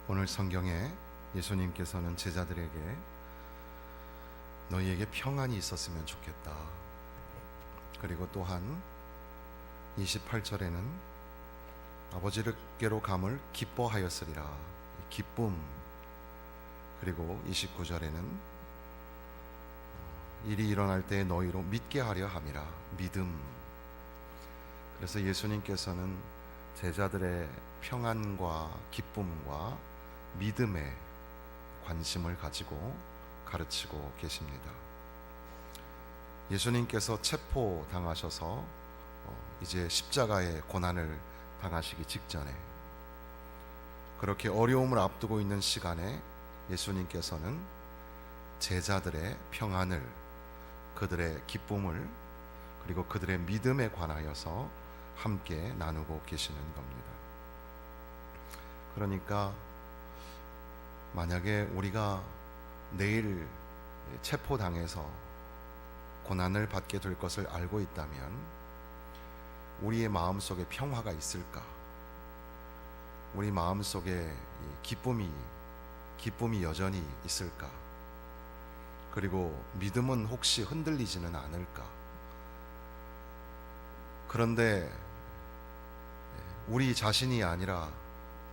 오늘 성경에 예수님께서는 제자들에게 너희에게 평안이 있었으면 좋겠다. 그리고 또한 28절에는 아버지께로 감을 기뻐하였으리라. 기쁨. 그리고 29절에는 일이 일어날 때 너희로 믿게 하려 함이라. 믿음. 그래서 예수님께서는 제자들의 평안과 기쁨과 믿음에 관심을 가지고 가르치고 계십니다. 예수님께서 체포당하셔서 이제 십자가의 고난을 당하시기 직전에, 그렇게 어려움을 앞두고 있는 시간에 예수님께서는 제자들의 평안을, 그들의 기쁨을, 그리고 그들의 믿음에 관하여서 함께 나누고 계시는 겁니다. 그러니까 만약에 우리가 내일 체포당해서 고난을 받게 될 것을 알고 있다면 우리의 마음속에 평화가 있을까? 우리 마음속에 기쁨이 여전히 있을까? 그리고 믿음은 혹시 흔들리지는 않을까? 그런데 우리 자신이 아니라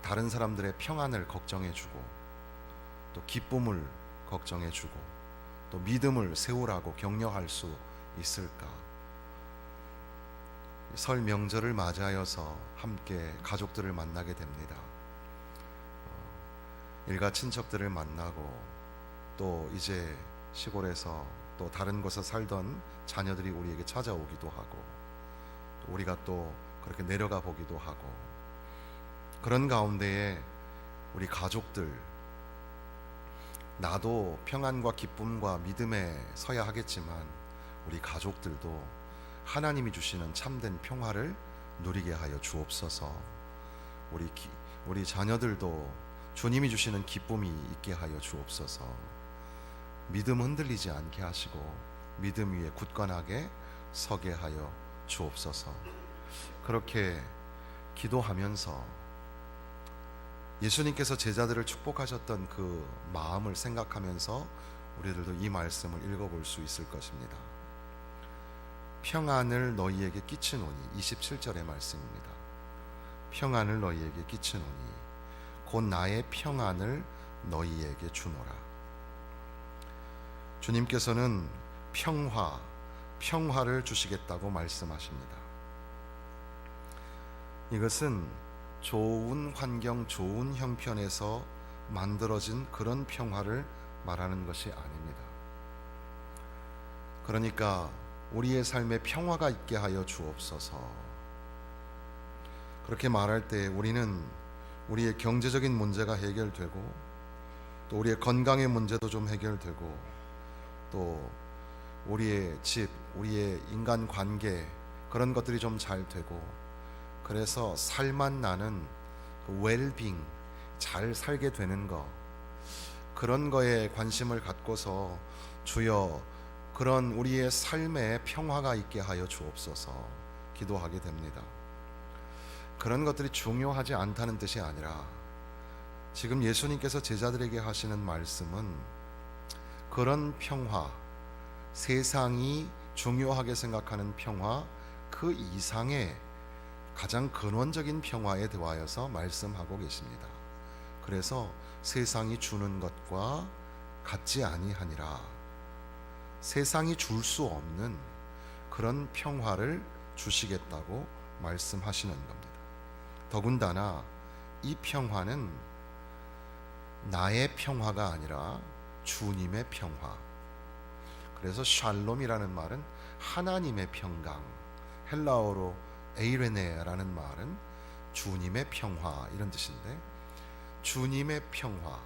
다른 사람들의 평안을 걱정해주고, 또 기쁨을 걱정해주고, 또 믿음을 세우라고 격려할 수 있을까? 설 명절을 맞이하여서 함께 가족들을 만나게 됩니다. 일가 친척들을 만나고, 또 이제 시골에서 또 다른 곳에 살던 자녀들이 우리에게 찾아오기도 하고, 또 우리가 또 그렇게 내려가 보기도 하고, 그런 가운데에 우리 가족들, 나도 평안과 기쁨과 믿음에 서야 하겠지만 우리 가족들도 하나님이 주시는 참된 평화를 누리게 하여 주옵소서. 우리 자녀들도 주님이 주시는 기쁨이 있게 하여 주옵소서. 믿음 흔들리지 않게 하시고 믿음 위에 굳건하게 서게 하여 주옵소서. 그렇게 기도하면서 예수님께서 제자들을 축복하셨던 그 마음을 생각하면서 우리들도 이 말씀을 읽어볼 수 있을 것입니다. 평안을 너희에게 끼치노니, 27절의 말씀입니다. 평안을 너희에게 끼치노니 곧 나의 평안을 너희에게 주노라. 주님께서는 평화를 주시겠다고 말씀하십니다. 이것은 좋은 환경, 좋은 형편에서 만들어진 그런 평화를 말하는 것이 아닙니다. 그러니까 우리의 삶에 평화가 있게 하여 주옵소서. 그렇게 말할 때 우리는 우리의 경제적인 문제가 해결되고, 또 우리의 건강의 문제도 좀 해결되고, 또 우리의 집, 우리의 인간관계, 그런 것들이 좀 잘 되고, 그래서 살만 나는 웰빙, 잘 살게 되는 것, 그런 거에 관심을 갖고서 주여 그런 우리의 삶에 평화가 있게 하여 주옵소서 기도하게 됩니다. 그런 것들이 중요하지 않다는 뜻이 아니라, 지금 예수님께서 제자들에게 하시는 말씀은 그런 평화, 세상이 중요하게 생각하는 평화 그 이상의 가장 근원적인 평화에 대하여서 말씀하고 계십니다. 그래서 세상이 주는 것과 같지 아니하니라, 세상이 줄 수 없는 그런 평화를 주시겠다고 말씀하시는 겁니다. 더군다나 이 평화는 나의 평화가 아니라 주님의 평화. 그래서 샬롬이라는 말은 하나님의 평강, 헬라어로 에이레네라는 말은 주님의 평화, 이런 뜻인데, 주님의 평화.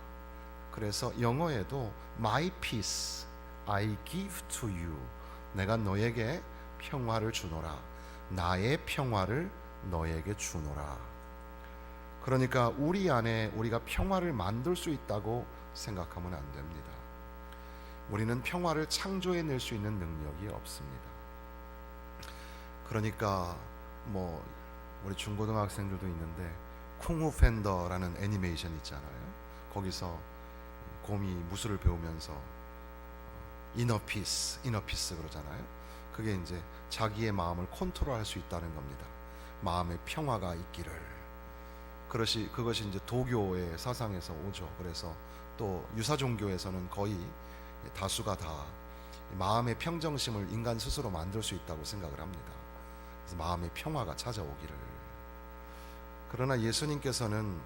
그래서 영어에도 My peace I give to you, 내가 너에게 평화를 주노라, 나의 평화를 너에게 주노라. 그러니까 우리 안에 우리가 평화를 만들 수 있다고 생각하면 안 됩니다. 우리는 평화를 창조해낼 수 있는 능력이 없습니다. 그러니까 우리 중고등학생들도 있는데 쿵후 팬더라는 애니메이션 있잖아요. 거기서 곰이 무술을 배우면서 이너 피스 그러잖아요. 그게 이제 자기의 마음을 컨트롤할 수 있다는 겁니다. 마음의 평화가 있기를. 그것이 이제 도교의 사상에서 오죠. 그래서 또 유사 종교에서는 거의 다수가 다 마음의 평정심을 인간 스스로 만들 수 있다고 생각을 합니다. 그래서 마음의 평화가 찾아오기를. 그러나 예수님께서는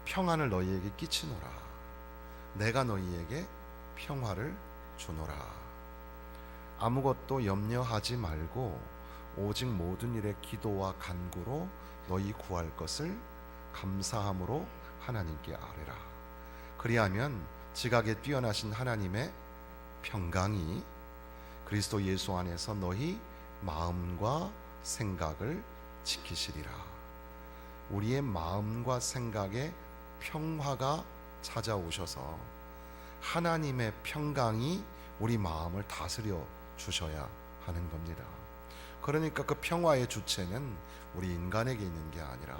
평안을 너희에게 끼치노라. 내가 너희에게 평화를 주노라. 아무것도 염려하지 말고 오직 모든 일에 기도와 간구로 너희 구할 것을 감사함으로 하나님께 아뢰라. 그리하면 지각에 뛰어나신 하나님의 평강이 그리스도 예수 안에서 너희 마음과 생각을 지키시리라. 우리의 마음과 생각에 평화가 찾아오셔서 하나님의 평강이 우리 마음을 다스려 주셔야 하는 겁니다. 그러니까 그 평화의 주체는 우리 인간에게 있는 게 아니라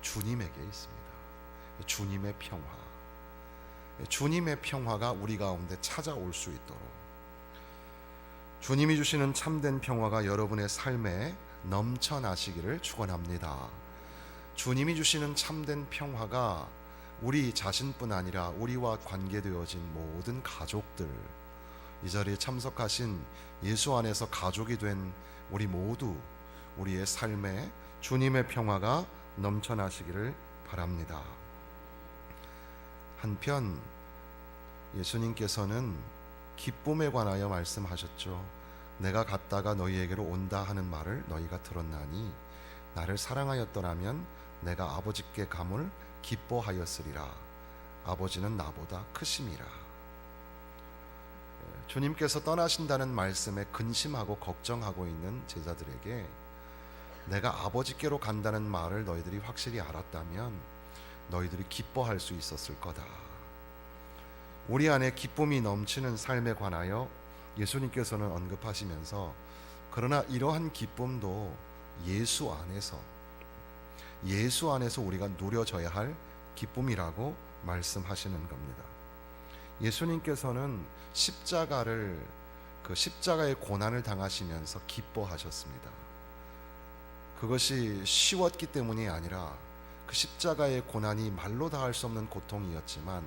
주님에게 있습니다. 주님의 평화. 주님의 평화가 우리 가운데 찾아올 수 있도록 주님이 주시는 참된 평화가 여러분의 삶에 넘쳐나시기를 축원합니다. 주님이 주시는 참된 평화가 우리 자신뿐 아니라 우리와 관계되어진 모든 가족들, 이 자리에 참석하신 예수 안에서 가족이 된 우리 모두 우리의 삶에 주님의 평화가 넘쳐나시기를 바랍니다. 한편 예수님께서는 기쁨에 관하여 말씀하셨죠. 내가 갔다가 너희에게로 온다 하는 말을 너희가 들었나니 나를 사랑하였더라면 내가 아버지께 감을 기뻐하였으리라. 아버지는 나보다 크심이라. 주님께서 떠나신다는 말씀에 근심하고 걱정하고 있는 제자들에게 내가 아버지께로 간다는 말을 너희들이 확실히 알았다면 너희들이 기뻐할 수 있었을 거다. 우리 안에 기쁨이 넘치는 삶에 관하여 예수님께서는 언급하시면서 그러나 이러한 기쁨도 예수 안에서 우리가 누려져야 할 기쁨이라고 말씀하시는 겁니다. 예수님께서는 십자가의 고난을 당하시면서 기뻐하셨습니다. 그것이 쉬웠기 때문이 아니라 그 십자가의 고난이 말로 다할 수 없는 고통이었지만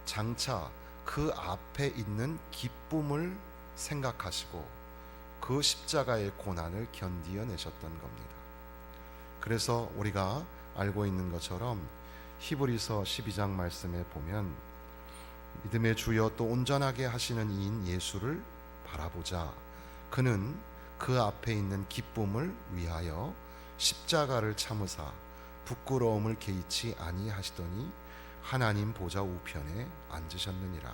장차 그 앞에 있는 기쁨을 생각하시고 그 십자가의 고난을 견디어내셨던 겁니다. 그래서 우리가 알고 있는 것처럼 히브리서 12장 말씀에 보면 믿음의 주여 또 온전하게 하시는 이인 예수를 바라보자. 그는 그 앞에 있는 기쁨을 위하여 십자가를 참으사 부끄러움을 개의치 아니하시더니 하나님 보좌 우편에 앉으셨느니라.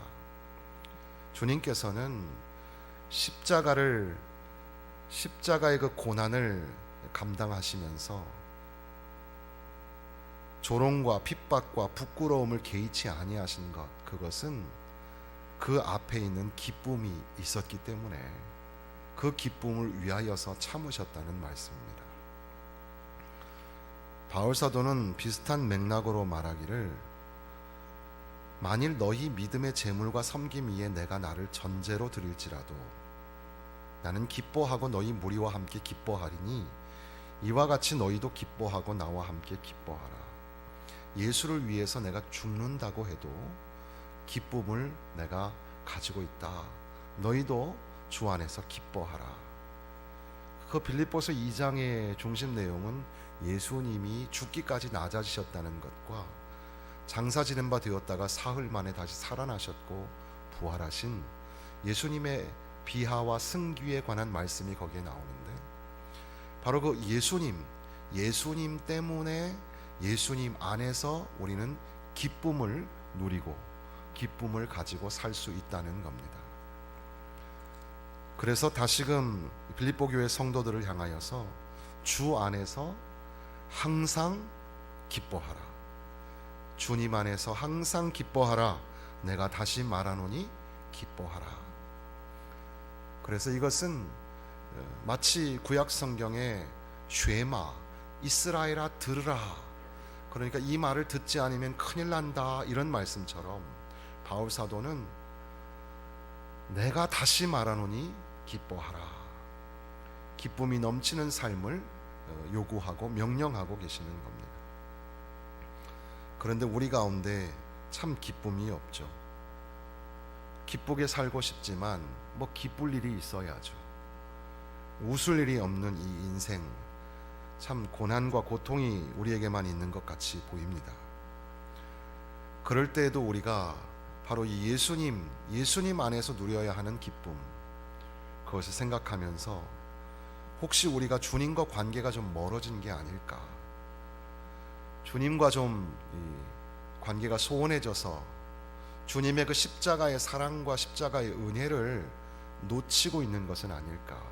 주님께서는 십자가의 그 고난을 감당하시면서 조롱과 핍박과 부끄러움을 개의치 아니하신 것, 그것은 그 앞에 있는 기쁨이 있었기 때문에 그 기쁨을 위하여서 참으셨다는 말씀입니다. 바울 사도는 비슷한 맥락으로 말하기를 만일 너희 믿음의 재물과 섬김 위에 내가 나를 전제로 드릴지라도 나는 기뻐하고 너희 무리와 함께 기뻐하리니 이와 같이 너희도 기뻐하고 나와 함께 기뻐하라. 예수를 위해서 내가 죽는다고 해도 기쁨을 내가 가지고 있다. 너희도 주 안에서 기뻐하라. 그 빌립보서 2장의 중심 내용은 예수님이 죽기까지 낮아지셨다는 것과 장사 지낸 바 되었다가 사흘 만에 다시 살아나셨고 부활하신 예수님의 비하와 승귀에 관한 말씀이 거기에 나오는데 바로 그 예수님 때문에 예수님 안에서 우리는 기쁨을 누리고 기쁨을 가지고 살 수 있다는 겁니다. 그래서 다시금 빌립보 교회 성도들을 향하여서 주 안에서 항상 기뻐하라. 주님 안에서 항상 기뻐하라. 내가 다시 말하노니 기뻐하라. 그래서 이것은 마치 구약 성경의 쉐마, 이스라엘아 들으라, 그러니까 이 말을 듣지 않으면 큰일 난다, 이런 말씀처럼 바울 사도는 내가 다시 말하노니 기뻐하라, 기쁨이 넘치는 삶을 요구하고 명령하고 계시는 겁니다. 그런데 우리 가운데 참 기쁨이 없죠. 기쁘게 살고 싶지만 뭐 기쁠 일이 있어야죠. 웃을 일이 없는 이 인생, 참 고난과 고통이 우리에게만 있는 것 같이 보입니다. 그럴 때에도 우리가 바로 이 예수님 안에서 누려야 하는 기쁨, 그것을 생각하면서 혹시 우리가 주님과 관계가 좀 멀어진 게 아닐까, 주님과 좀 관계가 소원해져서 주님의 그 십자가의 사랑과 십자가의 은혜를 놓치고 있는 것은 아닐까,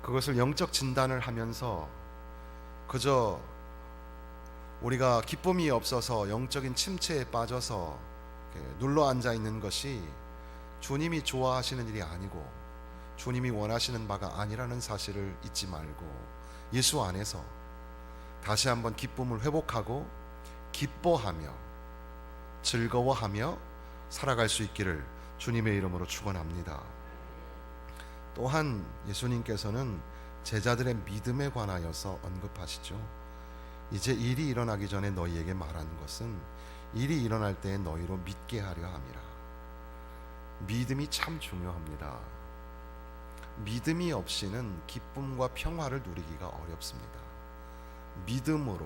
그것을 영적 진단을 하면서 그저 우리가 기쁨이 없어서 영적인 침체에 빠져서 눌러 앉아 있는 것이 주님이 좋아하시는 일이 아니고 주님이 원하시는 바가 아니라는 사실을 잊지 말고 예수 안에서 다시 한번 기쁨을 회복하고 기뻐하며 즐거워하며 살아갈 수 있기를 주님의 이름으로 축원합니다. 또한 예수님께서는 제자들의 믿음에 관하여서 언급하시죠. 이제 일이 일어나기 전에 너희에게 말하는 것은 일이 일어날 때에 너희로 믿게 하려 함이라. 믿음이 참 중요합니다. 믿음이 없이는 기쁨과 평화를 누리기가 어렵습니다. 믿음으로,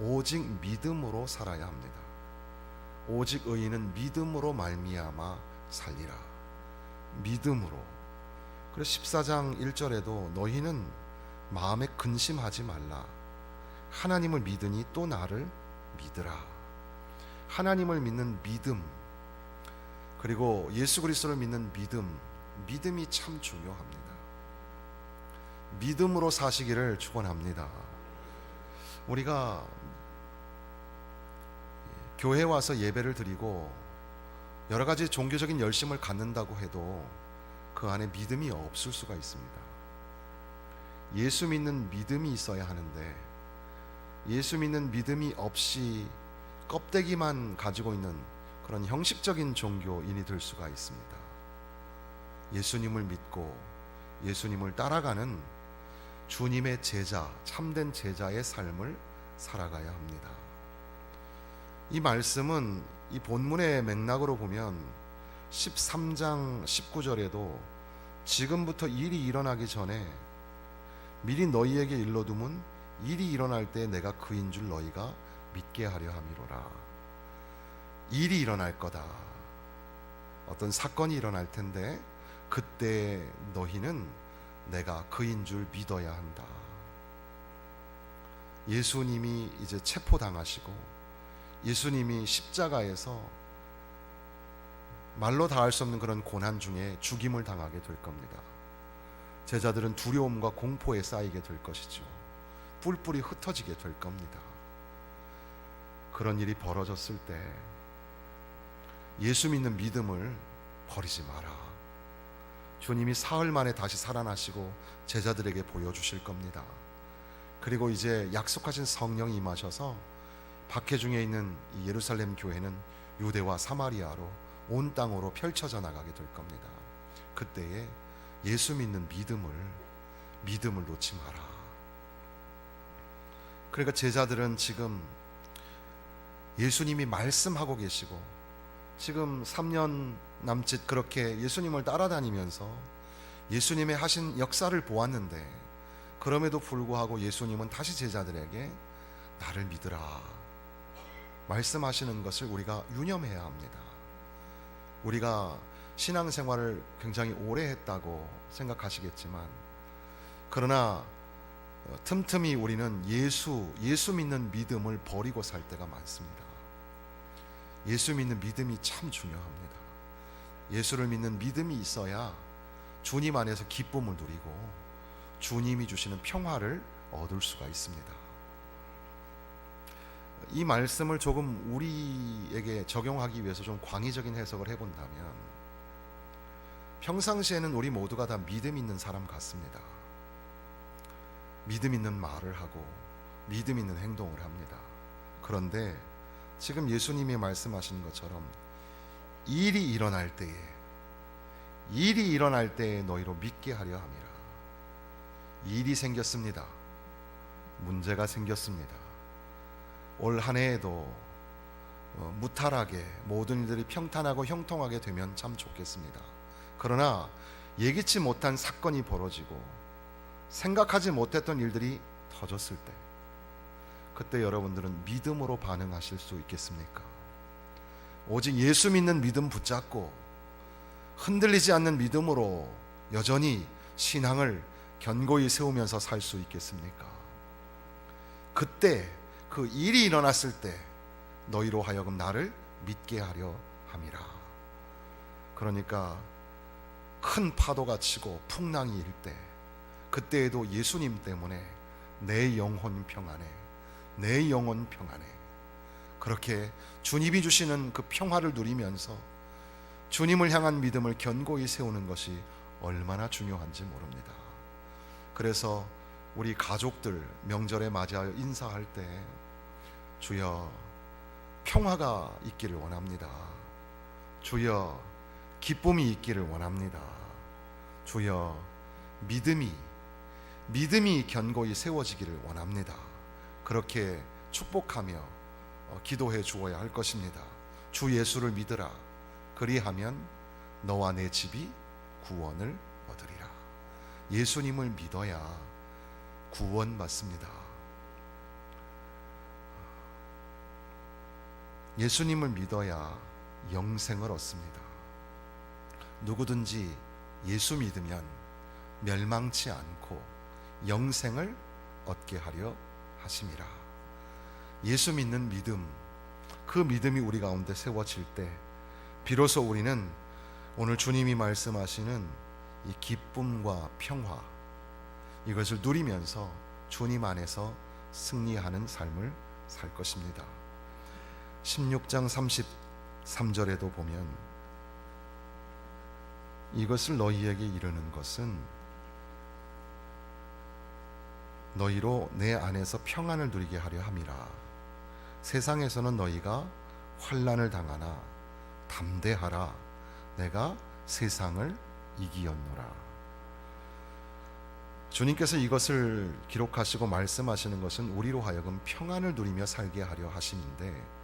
오직 믿음으로 살아야 합니다. 오직 의인은 믿음으로 말미암아 살리라. 믿음으로. 그래서 14장 1절에도 너희는 마음에 근심하지 말라. 하나님을 믿으니 또 나를 믿으라. 하나님을 믿는 믿음, 그리고 예수 그리스도를 믿는 믿음이 참 중요합니다. 믿음으로 사시기를 축원합니다. 우리가 교회에 와서 예배를 드리고 여러 가지 종교적인 열심을 갖는다고 해도 그 안에 믿음이 없을 수가 있습니다. 예수 믿는 믿음이 있어야 하는데 예수 믿는 믿음이 없이 껍데기만 가지고 있는 그런 형식적인 종교인이 될 수가 있습니다. 예수님을 믿고 예수님을 따라가는 주님의 제자, 참된 제자의 삶을 살아가야 합니다. 이 말씀은 이 본문의 맥락으로 보면 13장 19절에도 지금부터 일이 일어나기 전에 미리 너희에게 일러두면 일이 일어날 때 내가 그인 줄 너희가 믿게 하려 함이로라. 일이 일어날 거다. 어떤 사건이 일어날 텐데 그때 너희는 내가 그인 줄 믿어야 한다. 예수님이 이제 체포당하시고 예수님이 십자가에서 말로 다할 수 없는 그런 고난 중에 죽임을 당하게 될 겁니다. 제자들은 두려움과 공포에 쌓이게 될 것이죠. 뿔뿔이 흩어지게 될 겁니다. 그런 일이 벌어졌을 때 예수 믿는 믿음을 버리지 마라. 주님이 사흘 만에 다시 살아나시고 제자들에게 보여주실 겁니다. 그리고 이제 약속하신 성령이 임하셔서 박해중에 있는 이 예루살렘 교회는 유대와 사마리아로 온 땅으로 펼쳐져 나가게 될 겁니다. 그때에 예수 믿는 믿음을 놓지 마라. 그러니까 제자들은 지금 예수님이 말씀하고 계시고 지금 3년 남짓 그렇게 예수님을 따라다니면서 예수님의 하신 역사를 보았는데 그럼에도 불구하고 예수님은 다시 제자들에게 나를 믿으라 말씀하시는 것을 우리가 유념해야 합니다. 우리가 신앙생활을 굉장히 오래 했다고 생각하시겠지만 그러나 틈틈이 우리는 예수 믿는 믿음을 버리고 살 때가 많습니다. 예수 믿는 믿음이 참 중요합니다. 예수를 믿는 믿음이 있어야 주님 안에서 기쁨을 누리고 주님이 주시는 평화를 얻을 수가 있습니다. 이 말씀을 조금 우리에게 적용하기 위해서 좀 광의적인 해석을 해본다면 평상시에는 우리 모두가 다 믿음 있는 사람 같습니다. 믿음 있는 말을 하고 믿음 있는 행동을 합니다. 그런데 지금 예수님이 말씀하신 것처럼 일이 일어날 때에 너희로 믿게 하려 함이라. 일이 생겼습니다. 문제가 생겼습니다. 올 한 해에도 무탈하게 모든 일들이 평탄하고 형통하게 되면 참 좋겠습니다. 그러나 예기치 못한 사건이 벌어지고 생각하지 못했던 일들이 터졌을 때, 그때 여러분들은 믿음으로 반응하실 수 있겠습니까? 오직 예수 믿는 믿음 붙잡고 흔들리지 않는 믿음으로 여전히 신앙을 견고히 세우면서 살 수 있겠습니까? 그때 그 일이 일어났을 때 너희로 하여금 나를 믿게 하려 함이라. 그러니까 큰 파도가 치고 풍랑이 일 때, 그때에도 예수님 때문에 내 영혼 평안해, 그렇게 주님이 주시는 그 평화를 누리면서 주님을 향한 믿음을 견고히 세우는 것이 얼마나 중요한지 모릅니다. 그래서 우리 가족들 명절에 맞이하여 인사할 때 주여 평화가 있기를 원합니다. 주여 기쁨이 있기를 원합니다. 주여 믿음이 견고히 세워지기를 원합니다. 그렇게 축복하며 기도해 주어야 할 것입니다. 주 예수를 믿으라. 그리하면 너와 내 집이 구원을 얻으리라. 예수님을 믿어야 구원받습니다. 예수님을 믿어야 영생을 얻습니다. 누구든지 예수 믿으면 멸망치 않고 영생을 얻게 하려 하심이라. 예수 믿는 믿음, 그 믿음이 우리 가운데 세워질 때 비로소 우리는 오늘 주님이 말씀하시는 이 기쁨과 평화, 이것을 누리면서 주님 안에서 승리하는 삶을 살 것입니다. 16장 33절에도 보면 이것을 너희에게 이르는 것은 너희로 내 안에서 평안을 누리게 하려 함이라. 세상에서는 너희가 환난을 당하나 담대하라. 내가 세상을 이기었노라. 주님께서 이것을 기록하시고 말씀하시는 것은 우리로 하여금 평안을 누리며 살게 하려 하심인데,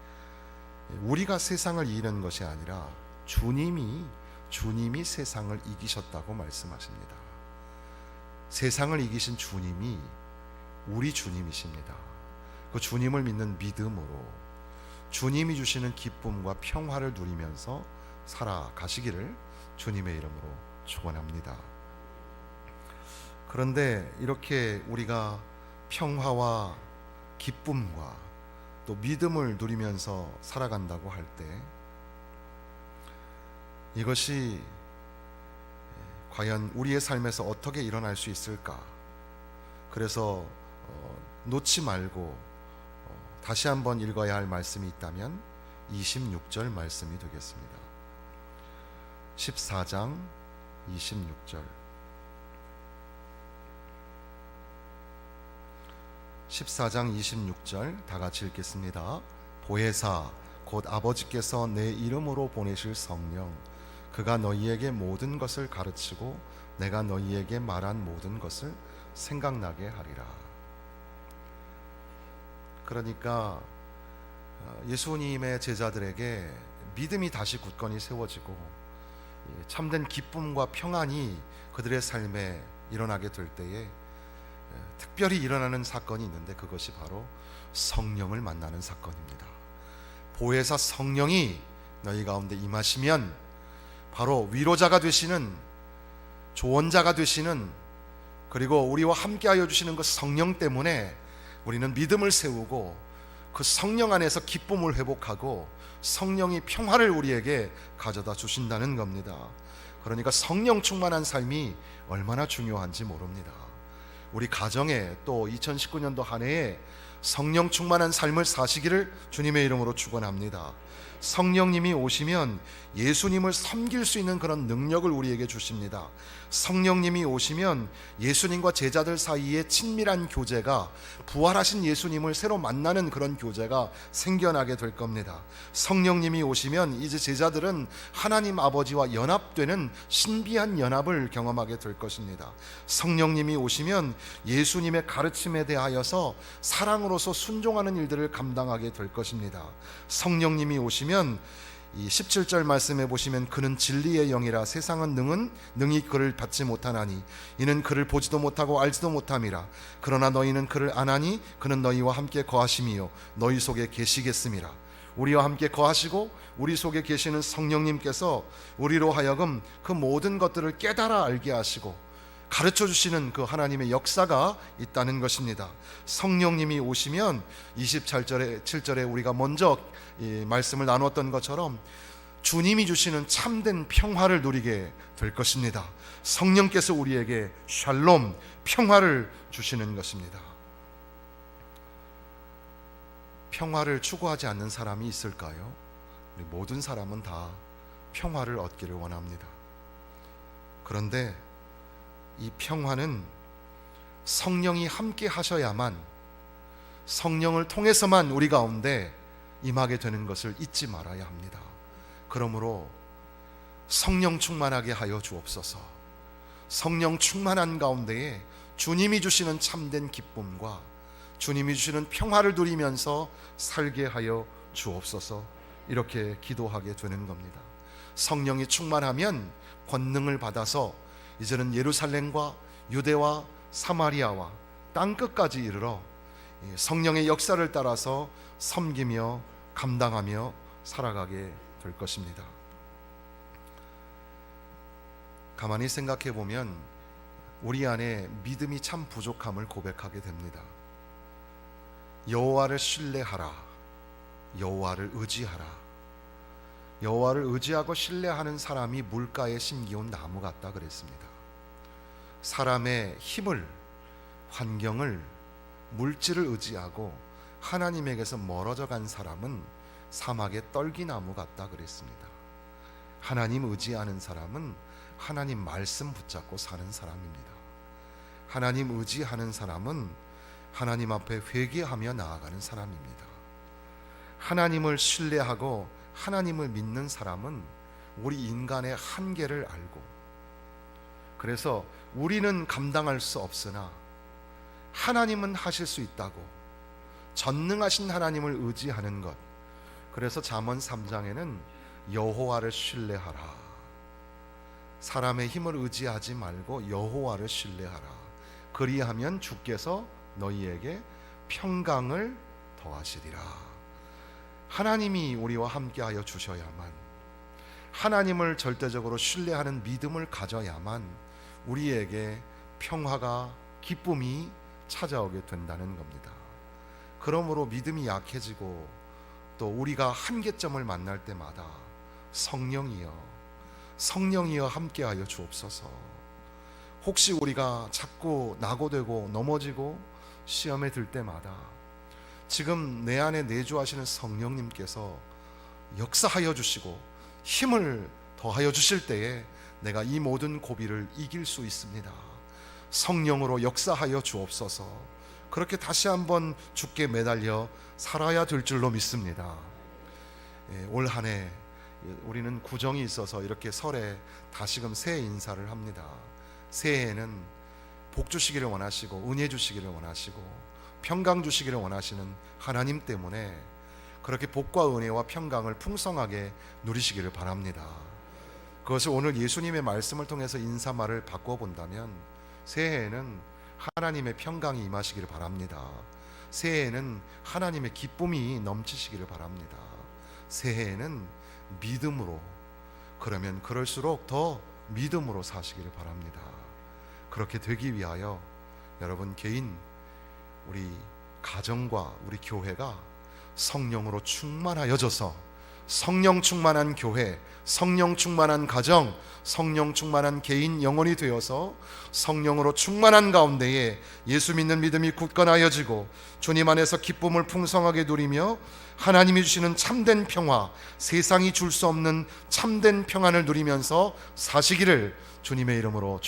우리가 세상을 이기는 것이 아니라 주님이 세상을 이기셨다고 말씀하십니다. 세상을 이기신 주님이 우리 주님이십니다. 그 주님을 믿는 믿음으로 주님이 주시는 기쁨과 평화를 누리면서 살아가시기를 주님의 이름으로 축원합니다. 그런데 이렇게 우리가 평화와 기쁨과 또 믿음을 누리면서 살아간다고 할 때 이것이 과연 우리의 삶에서 어떻게 일어날 수 있을까? 그래서 놓지 말고 다시 한번 읽어야 할 말씀이 있다면 26절 말씀이 되겠습니다. 14장 26절. 14장 26절 다 같이 읽겠습니다. 보혜사 곧 아버지께서 내 이름으로 보내실 성령, 그가 너희에게 모든 것을 가르치고 내가 너희에게 말한 모든 것을 생각나게 하리라. 그러니까 예수님의 제자들에게 믿음이 다시 굳건히 세워지고 참된 기쁨과 평안이 그들의 삶에 일어나게 될 때에 특별히 일어나는 사건이 있는데, 그것이 바로 성령을 만나는 사건입니다. 보혜사 성령이 너희 가운데 임하시면 바로 위로자가 되시는, 조언자가 되시는, 그리고 우리와 함께하여 주시는 그 성령 때문에 우리는 믿음을 세우고 그 성령 안에서 기쁨을 회복하고 성령이 평화를 우리에게 가져다 주신다는 겁니다. 그러니까 성령 충만한 삶이 얼마나 중요한지 모릅니다. 우리 가정에 또 2019년도 한 해에 성령 충만한 삶을 사시기를 주님의 이름으로 축원합니다. 성령님이 오시면 예수님을 섬길 수 있는 그런 능력을 우리에게 주십니다. 성령님이 오시면 예수님과 제자들 사이에 친밀한 교제가, 부활하신 예수님을 새로 만나는 그런 교제가 생겨나게 될 겁니다. 성령님이 오시면 이제 제자들은 하나님 아버지와 연합되는 신비한 연합을 경험하게 될 것입니다. 성령님이 오시면 예수님의 가르침에 대하여서 사랑으로서 순종하는 일들을 감당하게 될 것입니다. 성령님이 오시면 이 17절 말씀에 보시면 그는 진리의 영이라 세상은 능히 그를 받지 못하나니 이는 그를 보지도 못하고 알지도 못함이라. 그러나 너희는 그를 아나니 그는 너희와 함께 거하심이요 너희 속에 계시겠음이라. 우리와 함께 거하시고 우리 속에 계시는 성령님께서 우리로 하여금 그 모든 것들을 깨달아 알게 하시고 가르쳐 주시는 그 하나님의 역사가 있다는 것입니다. 성령님이 오시면 27절에 우리가 먼저 이 말씀을 나눴던 것처럼 주님이 주시는 참된 평화를 누리게 될 것입니다. 성령께서 우리에게 샬롬, 평화를 주시는 것입니다. 평화를 추구하지 않는 사람이 있을까요? 우리 모든 사람은 다 평화를 얻기를 원합니다. 그런데 이 평화는 성령이 함께 하셔야만, 성령을 통해서만 우리 가운데 임하게 되는 것을 잊지 말아야 합니다. 그러므로 성령 충만하게 하여 주옵소서. 성령 충만한 가운데에 주님이 주시는 참된 기쁨과 주님이 주시는 평화를 누리면서 살게 하여 주옵소서. 이렇게 기도하게 되는 겁니다. 성령이 충만하면 권능을 받아서 이제는 예루살렘과 유대와 사마리아와 땅끝까지 이르러 성령의 역사를 따라서 섬기며 감당하며 살아가게 될 것입니다. 가만히 생각해 보면 우리 안에 믿음이 참 부족함을 고백하게 됩니다. 여호와를 신뢰하라, 여호와를 의지하라. 여호와를 의지하고 신뢰하는 사람이 물가에 심기운 나무 같다 그랬습니다. 사람의 힘을, 환경을, 물질을 의지하고 하나님에게서 멀어져 간 사람은 사막의 떨기나무 같다 그랬습니다. 하나님 의지하는 사람은 하나님 말씀 붙잡고 사는 사람입니다. 하나님 의지하는 사람은 하나님 앞에 회개하며 나아가는 사람입니다. 하나님을 신뢰하고 하나님을 믿는 사람은 우리 인간의 한계를 알고, 그래서 우리는 감당할 수 없으나 하나님은 하실 수 있다고 전능하신 하나님을 의지하는 것. 그래서 잠언 3장에는 여호와를 신뢰하라, 사람의 힘을 의지하지 말고 여호와를 신뢰하라. 그리하면 주께서 너희에게 평강을 더하시리라. 하나님이 우리와 함께하여 주셔야만, 하나님을 절대적으로 신뢰하는 믿음을 가져야만 우리에게 평화가, 기쁨이 찾아오게 된다는 겁니다. 그러므로 믿음이 약해지고 또 우리가 한계점을 만날 때마다 성령이여, 성령이여 함께하여 주옵소서. 혹시 우리가 자꾸 낙오되고 넘어지고 시험에 들 때마다 지금 내 안에 내주하시는 성령님께서 역사하여 주시고 힘을 더하여 주실 때에 내가 이 모든 고비를 이길 수 있습니다. 성령으로 역사하여 주옵소서. 그렇게 다시 한번 주께 매달려 살아야 될 줄로 믿습니다. 올 한 해 우리는 구정이 있어서 이렇게 설에 다시금 새해 인사를 합니다. 새해에는 복 주시기를 원하시고 은혜 주시기를 원하시고 평강 주시기를 원하시는 하나님 때문에 그렇게 복과 은혜와 평강을 풍성하게 누리시기를 바랍니다. 그것을 오늘 예수님의 말씀을 통해서 인사말을 바꿔본다면 새해에는 하나님의 평강이 임하시기를 바랍니다. 새해에는 하나님의 기쁨이 넘치시기를 바랍니다. 새해에는 믿음으로, 그러면 그럴수록 더 믿음으로 사시기를 바랍니다. 그렇게 되기 위하여 여러분 개인, 우리 가정과 우리 교회가 성령으로 충만하여져서 성령 충만한 교회, 성령 충만한 가정, 성령 충만한 개인 영혼이 되어서 성령으로 충만한 가운데에 예수 믿는 믿음이 굳건하여지고 주님 안에서 기쁨을 풍성하게 누리며 하나님이 주시는 참된 평화, 세상이 줄 수 없는 참된 평안을 누리면서 사시기를 주님의 이름으로